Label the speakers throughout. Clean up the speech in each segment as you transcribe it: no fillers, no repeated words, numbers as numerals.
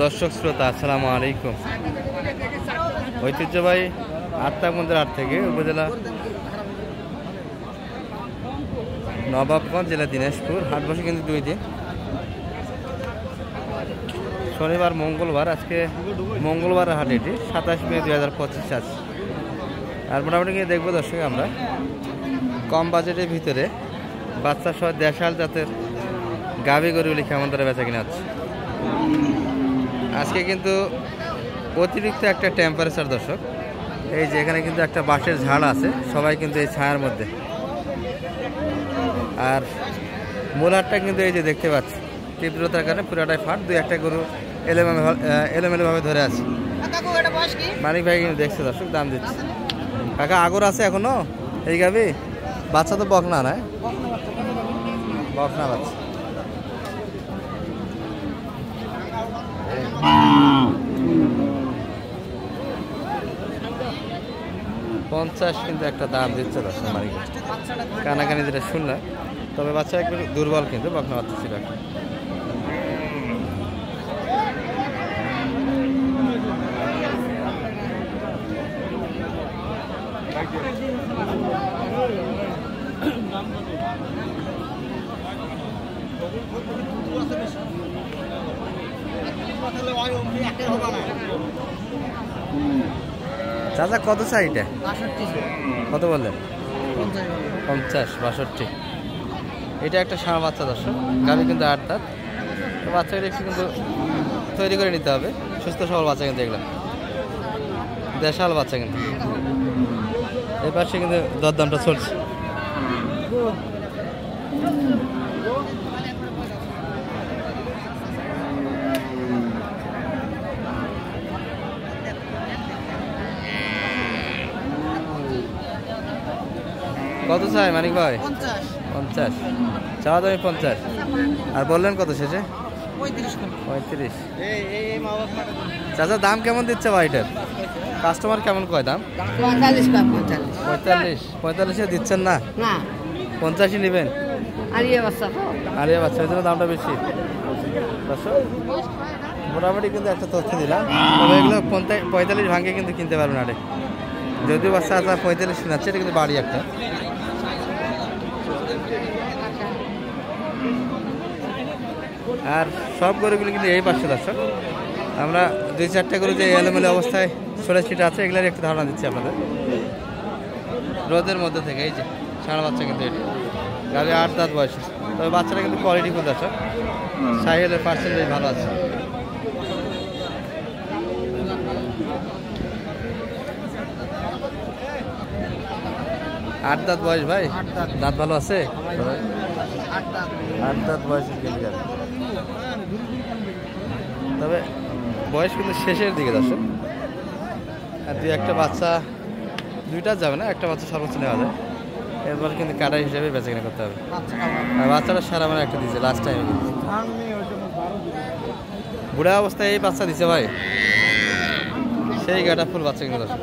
Speaker 1: দর্শক শ্রোতা আসসালামু আলাইকুম। ঐতিহ্যবাহী আত্মাগঞ্জের হাট থেকে উপজেলা নবাবগঞ্জ জেলা দিনাজপুর হাট বসে কিন্তু 2 দিন, শনিবার মঙ্গলবার। আজকে মঙ্গলবার হাট, এটি 27 মে 2025 আছে। আর মোটামুটি গিয়ে দেখবো দর্শক আমরা কম বাজেটের ভিতরে বাচ্চা সহ দেশাল জাতের গাভী গরুগুলি কেমন ধরে বেচা কিনা হচ্ছে। আজকে কিন্তু অতিরিক্ত একটা টেম্পারেচার দর্শক, এই যে এখানে কিন্তু একটা বাঁশের ঝাড় আছে, সবাই কিন্তু এই ছায়ার মধ্যে। আর মূল হাটটা কিন্তু এই যে দেখতে পাচ্ছি তীব্রতার কারণে পুরাটাই ফাট, 2-1টা গরু এলোমেলোভাবে ধরে আছে। মানিক ভাই কিন্তু দেখছে দর্শক, দাম দিচ্ছে। কাকা আগর আছে এখনো এই গাভী? বাচ্চা তো বকনা না, বকনা বাচ্চা। 50 কিন্তু একটা দাম দিচ্ছে দর্শক মানিক ভাই, কানাকানি যেটা শুনলাম। তবে বাচ্চা একটু দুর্বল, কিন্তু বকনা বাচ্চা ছিল একটা। চাচা কত চাই এটা? কত বললেন? 50, 62। এটা একটা ষাঁড় বাচ্চা দর্শক, গাভী কিন্তু 8 দাঁত। তো বাচ্চাকে একটু কিন্তু তৈরি করে নিতে হবে, সুস্থ সবল বাচ্চা কিন্তু এগুলো, দেশাল বাচ্চা কিন্তু। এই পাশে কিন্তু দরদামটা চলছে। কত চাই মানিক ভাই? 50। চাওয়া দামি 50, আর বললেন কত শেষে? 35। চাচা দাম কেমন দিচ্ছে ভাই এটার? কাস্টমার কেমন কয় দাম? 45 দিচ্ছেন না? 50ই নেবেন? আরিয়া বাচ্চা, ওই জন্য দামটা বেশি। মোটামুটি কিন্তু একটা তথ্য দিলাম, তবে এগুলো 45 ভাঙে কিন্তু কিনতে পারবেন আরে। যদিও বাচ্চা আছে 45 শোনাচ্ছে, এটা কিন্তু বাড়ি একটা। আর সব গরুগুলো কিন্তু এই পাশে দর্শক, আমরা 2-4টা গরু যে এলোমেলো অবস্থায় ছোটা ছিটা আছে, এগুলোর একটু ধারণা দিচ্ছি আপনাদের রোদের মধ্যে থেকে। এই যে ষাঁড় বাচ্চা কিন্তু এটি, গাভী 8 দাঁত বয়স, তবে বাচ্চাটা কিন্তু কোয়ালিটি ফুল দর্শক, সাইকেলের পার্সেন্টেজ ভালো আছে। আট দাঁত বয়স ভাই, দাঁত ভালো আছে? 8 দাঁত বয়সের কিন্তু গাভী, তবে বয়স কিন্তু শেষের দিকে দর্শক। আর 2-1টা বাচ্চা, 2টা যাবে না, একটা বাচ্চা সর্বোচ্চ নেওয়া যায়। এরপর কিন্তু কাটা হিসেবে বেচাকেনা করতে হবে। আর বাচ্চাটা সারা মানে একটা দিচ্ছে লাস্ট টাইমে, কিন্তু বুড়া অবস্থায় এই বাচ্চা দিচ্ছে ভাই, সেই গাটা ফুল বাচ্চা কিন্তু দর্শক।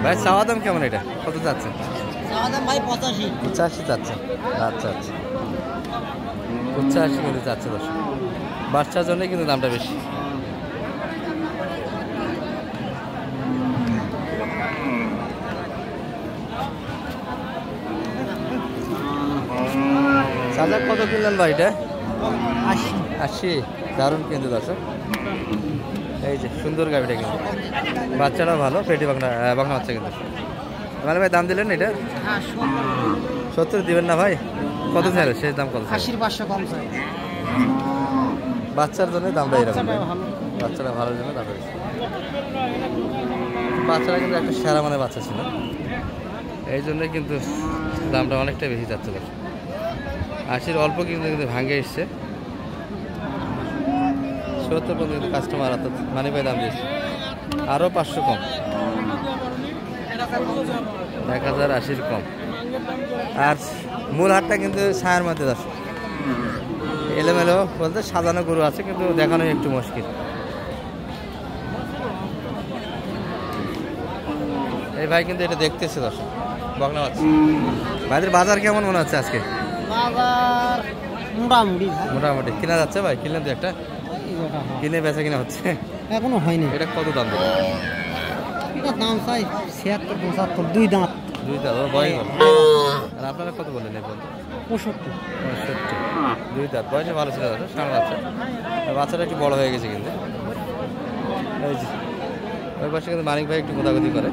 Speaker 1: ভাই চাওয়া দাম কেমন? এটা কত যাচ্ছে?
Speaker 2: চাওয়া দাম ভাই 85
Speaker 1: যাচ্ছে। আচ্ছা, 85 কিন্তু যাচ্ছে দর্শক। বাচ্চার জন্য কিন্তু দামটা বেশি। চাচা কত কিনলেন ভাই এটা? 80। দারুণ কিন্তু দর্শক, এই যে সুন্দর গাভিটা কিন্তু, বাচ্চাটাও ভালো, পেটি বাংলা বাচ্চা কিন্তু। মানে ভাই দাম দিলেন এটা? 70 দিবেন না ভাই? কত চাইলে শেষ দাম? কত?
Speaker 2: 80-500 কম চাই।
Speaker 1: বাচ্চার জন্য দামটা এরকম, বাচ্চাটা ভালোর জন্য দামটা বেশি। বাচ্চারা কিন্তু একটা সেরা মানে বাচ্চা ছিল, এই জন্যই কিন্তু দামটা অনেকটা বেশি যাচ্ছে। 80 অল্প কিন্তু ভাঙে এসছে, 70 পর্যন্ত কিন্তু কাস্টমার অর্থাৎ মানিক ভাই দাম দিয়েছে। আরও 500 কম, 1080 কম। আর মূল হাটটা কিন্তু ছায়ার মধ্যে দর্শক, এলোমেলো বলতে সাজানো গরু আছে কিন্তু দেখানো একটু মুশকিল। এই ভাই কিন্তু এটা দেখতেছে দর্শক, বকনা বাচ্চা। ভাইদের বাজার কেমন মনে হচ্ছে আজকে?
Speaker 2: বাজার মোটামুটি
Speaker 1: মোটামুটি কিনা যাচ্ছে ভাই? কিনলেন তো একটা, কিনে বেচা কিনা হচ্ছে?
Speaker 2: এখনো হয়নি।
Speaker 1: এটা কত দাম দেবে?
Speaker 2: এটা দাম চাই 76 75, দুই দাঁত।
Speaker 1: দুই দাঁত, ওর বয়স কত? আর আপনারা কত বললেন এই পর্যন্ত?
Speaker 2: 65।
Speaker 1: 65, দুই দাঁত, বয়সে ভালো ছিল দাদা, ষাঁড় বাচ্চা। বাচ্চাটা একটু বড় হয়ে গেছে কিন্তু। এই যে ওই পাশে কিন্তু মানিক ভাই একটু গোদাগুদি করে।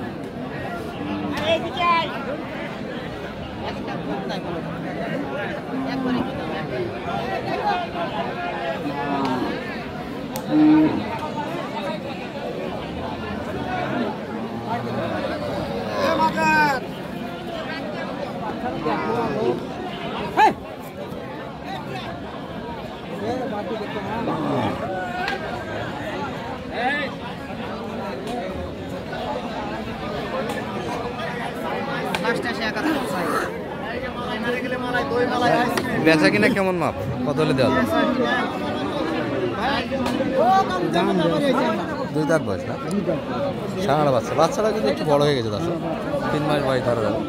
Speaker 1: বেচা কিনা কেমন মাপ, কত হলে দেওয়া যায়? দুই দাঁত বয়স না, ষাঁড় বাচ্চা। বাচ্চাটা কিন্তু একটু বড় হয়ে গেছে দর্শক, 3 মাস বয়স ধরা যাবে,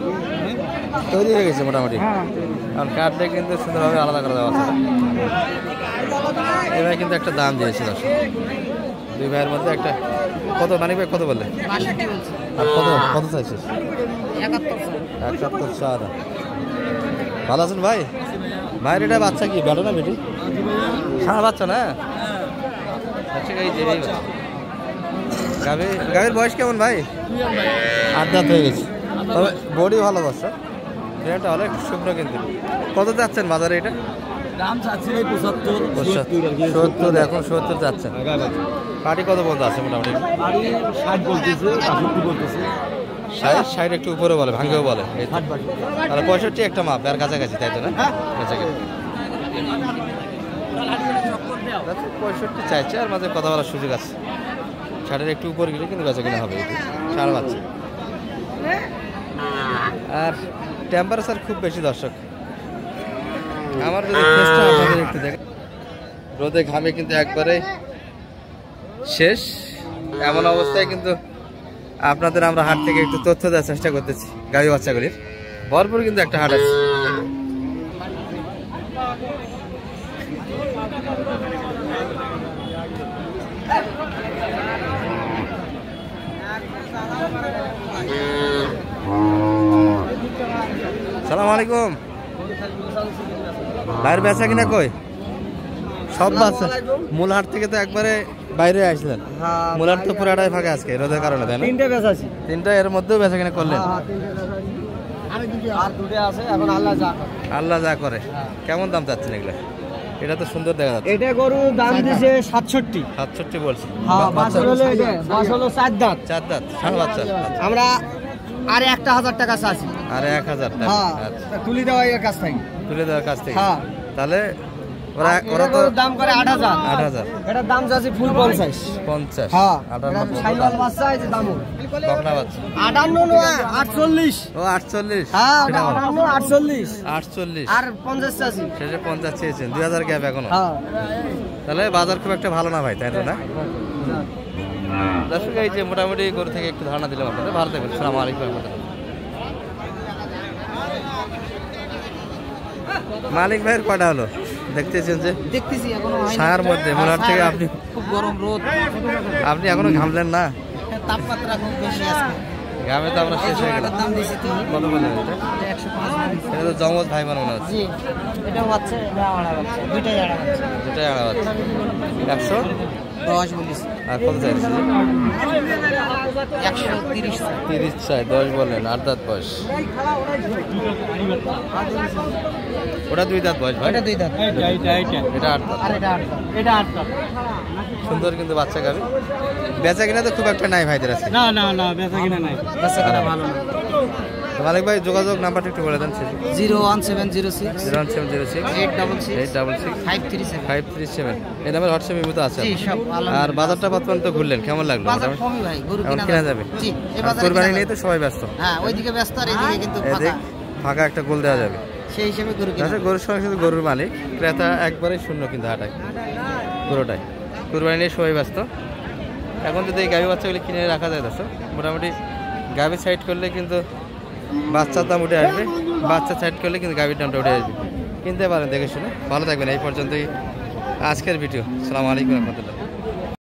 Speaker 1: তৈরি হয়ে গেছে মোটামুটি। কারণ কাটলে কিন্তু সুন্দরভাবে আলাদা করে দেওয়া বাচ্চাটা। এবার কিন্তু একটা দাম দিয়েছে দর্শক, দুই ভাইয়ের মধ্যে একটা। কত মানিক ভাই কত বললে? আর কত কত চাইছিস? 71 চার। ভালো আছেন ভাই? ভাইয়ের এটা বাচ্চা কি বেটো না বেটি? ষাঁড় বাচ্চা না? আচ্ছা এই যে গাভীর বয়স কেমন ভাই? 8 দাঁত হয়ে গেছে, তবে বডি ভালো দর্শক, এটা অনেক শুকনো। কিন্তু কত যাচ্ছেন বাজারে এটা?
Speaker 2: দাম চাচ্ছি 75
Speaker 1: 70, এখন 70 যাচ্ছেন। পার্টি কত পর্যন্ত আছে মোটামুটি?
Speaker 2: 60 বলতেছে, 65 বলতেছে।
Speaker 1: 60 একটু উপরে বলে, ভাঙেও বলে। তাহলে 65 একটা মাপ আর কাছাকাছি, তাই তো না? 65 চাইছে, আর মাঝে কথা বলার সুযোগ আছে। 60 একটু উপর গেলে কিন্তু বেচা কিনা হবে। ষাঁড় বাচ্চা। আর টেম্পারেচার খুব বেশি দর্শক, আমার যদি আপনাদের একটু দেখেন, রোদে ঘামে কিন্তু একবারে শেষ। এমন অবস্থায় কিন্তু আপনাদের আমরা হাট থেকে একটু তথ্য দেওয়ার চেষ্টা করতেছি। গাভী বাচ্চাগুলির ভরপুর কিন্তু একটা হাট আছে। সালাম আলাইকুম। ভাইয়ের বেচা কিনা কই? সব বাচ্চা মূল হাট থেকে তো একবারে বাইরে আসলেন। মূল হাট তো পুরাটাই ফাঁকা আজকে রোদের কারণে, তাই না?
Speaker 2: 3টে বেচা আছে।
Speaker 1: 3টা, এর মধ্যেও বেচা কিনা করলেন?
Speaker 2: আর 2টে আছে, এখন
Speaker 1: আল্লাহ যা করে। কেমন দাম চাচ্ছেন এগুলা? এটা তো সুন্দর দেখা যাচ্ছে।
Speaker 2: এটা গরু দাম দিছে 67।
Speaker 1: 67 বলছি।
Speaker 2: বাচ্চা হলো 4 দাঁত।
Speaker 1: 4 দাঁত ষাঁড় বাচ্চা।
Speaker 2: আমরা আর 1000 টাকা চাচ্ছি।
Speaker 1: আর 1000 টাকা।
Speaker 2: আচ্ছা, তুলি দেওয়া এর কাছ থেকে।
Speaker 1: তুলে দেওয়ার কাছ থেকে।
Speaker 2: হ্যাঁ,
Speaker 1: তাহলে ওরা তো
Speaker 2: দাম করে 8000।
Speaker 1: 8000।
Speaker 2: এটার দাম যাচ্ছে ফুল 50।
Speaker 1: 50।
Speaker 2: হ্যাঁ,
Speaker 1: 58
Speaker 2: সাইওয়াল বাচ্চা আছে দাম।
Speaker 1: বকনা বাচ্চা।
Speaker 2: 58 না 48।
Speaker 1: ও 48।
Speaker 2: হ্যাঁ,
Speaker 1: সেটা বলো।
Speaker 2: 48।
Speaker 1: 48
Speaker 2: আর 50 চাচ্ছি।
Speaker 1: শেষে 50 চেয়েছেন, 2000 গ্যাপ এখনো।
Speaker 2: হ্যাঁ,
Speaker 1: তাহলে বাজার খুব একটা ভালো না ভাই, তাই না? দর্শক এই যে মোটামুটি গরু থেকে একটু ধারণা দিলাম আপনাদের। ভালো থাকবেন। আসসালামু আলাইকুম। মালিক ভাইয়ের কয়টা হলো দেখতেছেন যে?
Speaker 2: দেখতেছি এখনো হয়নি।
Speaker 1: ছায়ার মধ্যে মোলার থেকে আপনি
Speaker 2: খুব গরম রোদ,
Speaker 1: আপনি এখনো ঘামলেন না?
Speaker 2: তাপমাত্রা খুব বেশি আছে।
Speaker 1: ঘামে তো আমরা শেষ হয়ে গেলাম।
Speaker 2: দাম দিছি তুমি
Speaker 1: কত বললেন এটা?
Speaker 2: 105।
Speaker 1: এটা তো জমজ ভাই মনে হচ্ছে।
Speaker 2: জি, এটাও হচ্ছে, এটা আড়া হচ্ছে, দুইটাই আড়া হচ্ছে।
Speaker 1: দুটাই আড়া হচ্ছে।
Speaker 2: 110 বলিস।
Speaker 1: আর কত চাইছে?
Speaker 2: 130।
Speaker 1: 30 চাই, 10 বললেন। 8 দাঁত বয়স। ওটা 2 দাঁত বয়স ভাই।
Speaker 2: এটা 2 দাঁত।
Speaker 1: এটা 8 দাঁত।
Speaker 2: আর এটা 8 দাঁত। এটা 8 দাঁত।
Speaker 1: সুন্দর কিন্তু বাচ্চা গাবি। বেচা কিনা তো খুব একটা নাই ভাইদের আছে।
Speaker 2: না বেচা কিনা নাই। বেচা কিনা ভালো না।
Speaker 1: তো মালিক ভাই যোগাযোগ নাম্বারটা একটু বলে দেন।
Speaker 2: 01706
Speaker 1: 01706
Speaker 2: 866
Speaker 1: 866
Speaker 2: 537
Speaker 1: 537 এই নাম্বার হোয়াটসঅ্যাপে মতো আছে।
Speaker 2: জি সব
Speaker 1: আর বাজারটা বর্তমান তো ঘুরলেন, কেমন লাগলো?
Speaker 2: বাজার কমই ভাই, গরু
Speaker 1: এখন
Speaker 2: কিনা
Speaker 1: কেনা যাবে।
Speaker 2: জি এই
Speaker 1: আর
Speaker 2: বাজারে
Speaker 1: কুরবানি
Speaker 2: কিনা
Speaker 1: নিয়ে
Speaker 2: যাবে।
Speaker 1: তো সবাই ব্যস্ত।
Speaker 2: হ্যাঁ ওইদিকে ব্যস্ত আর এইদিকে কিন্তু ফাঁকা,
Speaker 1: ফাঁকা একটা গোল দেওয়া যাবে।
Speaker 2: সেই হিসেবে গরু কিনা
Speaker 1: আচ্ছা, গরুর সঙ্গে শুধু গরুর মালিক, ক্রেতা একবারেই শূন্য কিন্তু হাটায় পুরোটাই। কুরবানি নিয়ে সবাই ব্যস্ত। এখন যদি এই গাভী বাচ্চাগুলি কিনে রাখা যায় দর্শক, মোটামুটি গাভী সাইড করলে কিন্তু বাচ্চার দাম উঠে আসবে, বাচ্চা সাইড করলে কিন্তু গাভীর দামটা উঠে আসবে। কিনতে পারেন দেখে শুনে। ভালো থাকবেন। এই পর্যন্তই আজকের ভিডিও। আসসালামু আলাইকুম রহমতুল্লাহ।